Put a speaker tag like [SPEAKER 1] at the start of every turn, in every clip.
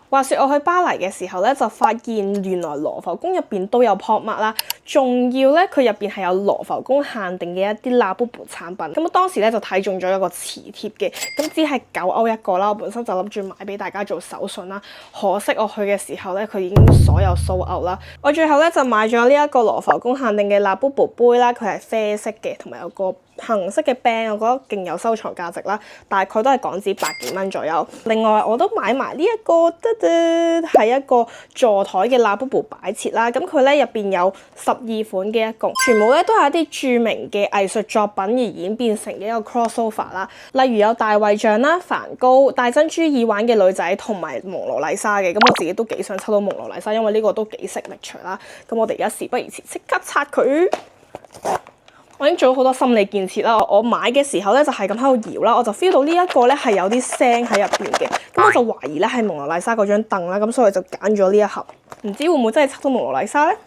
[SPEAKER 1] 話說我去巴黎嘅時候咧，就發現原來羅浮宮入邊都有 pop mart 啦，仲要咧佢入邊係有羅浮宮限定嘅一啲 Labubu 產品。咁我當時咧就睇中咗一個磁貼嘅，咁只係9歐一個啦。我本身就諗住買俾大家做手信啦，可惜我去嘅時候咧，佢已經所有sold out啦。我最後咧就買咗呢一個羅浮宮限定嘅 Labubu 杯啦，佢係啡色嘅，同埋有個杏色嘅 band，我覺得勁有收藏價值啦，大概都係港紙百幾蚊左右。另外我都買埋呢一個，係一個座台嘅 Labubu 擺設啦。咁佢咧入邊有12款嘅一共，全部咧都係一啲著名嘅藝術作品而演變成嘅一個 crossover 啦。例如有大衛像啦、梵高、戴珍珠耳環嘅女仔同埋蒙羅麗莎嘅。咁我自己都幾想抽到蒙羅麗莎，因為呢個都幾識力場啦。咁我哋而家事不宜遲，即刻拆佢。我已經做咗好多心理建設啦。我買嘅時候咧就係咁喺度搖啦，我就 feel 到呢一個咧係有啲聲喺入邊嘅。咁我就懷疑咧係蒙羅麗莎嗰張凳啦，咁所以就揀咗呢一盒。唔知會唔會真係測到蒙羅麗莎咧？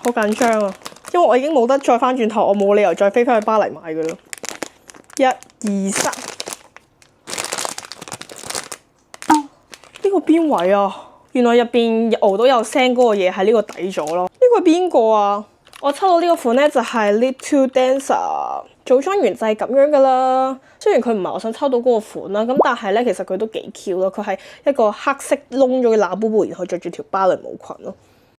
[SPEAKER 1] 好緊張啊！因為我已經冇得再翻轉頭，我冇理由再飛翻去巴黎買噶啦。1、2、3，呢個邊位啊？原來入邊熬到有聲嗰個嘢喺呢個底咗咯。呢個係邊個啊？我抽到呢個款咧就係 Little Dancer， 組裝完就係咁樣噶啦。雖然佢唔係我想抽到嗰個款啦，咁但係咧其實佢都幾 Q 咯。佢係一個黑色窿咗嘅Labubu，然後着住條芭蕾舞裙咯。